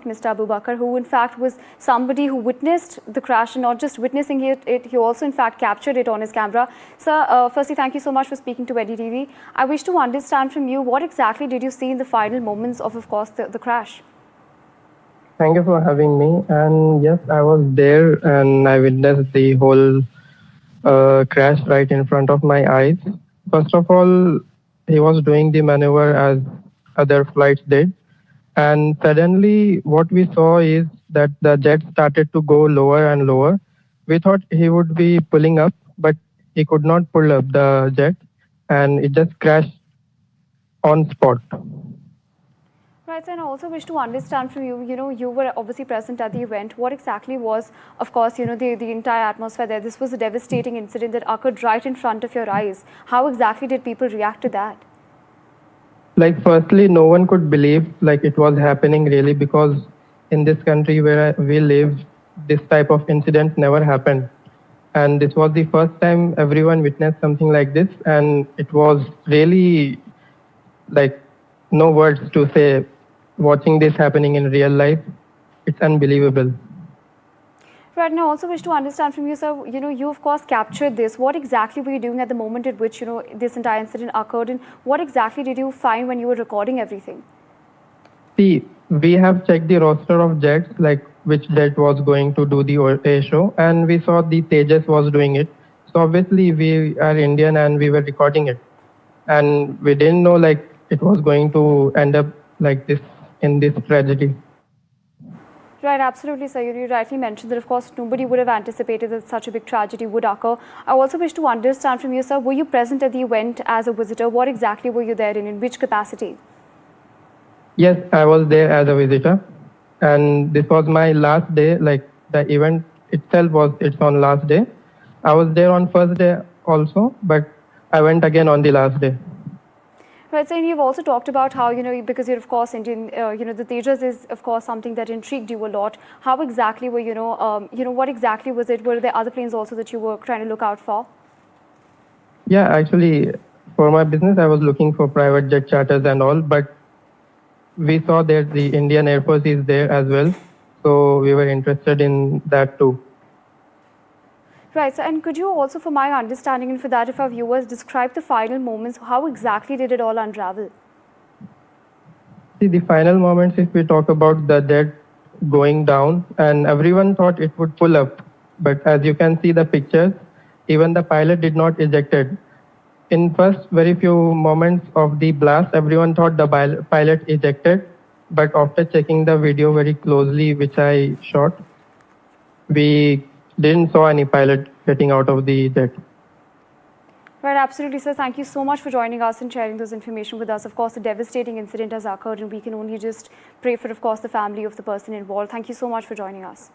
Mr. Abu Bakr, who in fact was somebody who witnessed the crash, and not just witnessing it, he also in fact captured it on his camera. Sir, firstly, thank you so much for speaking to NDTV. I wish to understand from you, what exactly did you see in the final moments of course, the crash? Thank you for having me. And yes, I was there and I witnessed the whole crash right in front of my eyes. First of all, he was doing the maneuver as other flights did. And suddenly, what we saw is that the jet started to go lower and lower. We thought he would be pulling up, but he could not pull up the jet, and it just crashed on spot. Right, and I also wish to understand from you, you were obviously present at the event. What exactly was, of course, the entire atmosphere there? This was a devastating incident that occurred right in front of your eyes. How exactly did people react to that? Like, firstly, no one could believe like it was happening really, because in this country where we live, this type of incident never happened. And this was the first time everyone witnessed something like this, and it was really like no words to say. Watching this happening in real life, it's unbelievable. Right, now I also wish to understand from you, sir, you of course captured this. What exactly were you doing at the moment at which, this entire incident occurred, and what exactly did you find when you were recording everything? See, we have checked the roster of jets, like which jet was going to do the Airshow, and we saw the Tejas was doing it. So obviously we are Indian and we were recording it, and we didn't know like it was going to end up like this in this tragedy. Right, absolutely, sir. You rightly mentioned that, of course, nobody would have anticipated that such a big tragedy would occur. I also wish to understand from you, sir, were you present at the event as a visitor? What exactly were you there in which capacity? Yes, I was there as a visitor, and this was my last day. Like the event itself was its on last day. I was there on first day also, but I went again on the last day. Right, so and you've also talked about how, because you're of course Indian, the Tejas is of course something that intrigued you a lot. How exactly were, what exactly was it? Were there other planes also that you were trying to look out for? Yeah, actually, for my business, I was looking for private jet charters and all, but we saw that the Indian Air Force is there as well, so we were interested in that too. Right, so and could you also, for my understanding and for that of our viewers, describe the final moments? How exactly did it all unravel? See, the final moments, if we talk about the jet going down, and everyone thought it would pull up, but as you can see the pictures, even the pilot did not ejected. In first very few moments of the blast, everyone thought the pilot ejected, but after checking the video very closely, which I shot, we didn't saw any pilot getting out of the jet. Right, absolutely, sir. Thank you so much for joining us and sharing this information with us. Of course, a devastating incident has occurred, and we can only just pray for, of course, the family of the person involved. Thank you so much for joining us.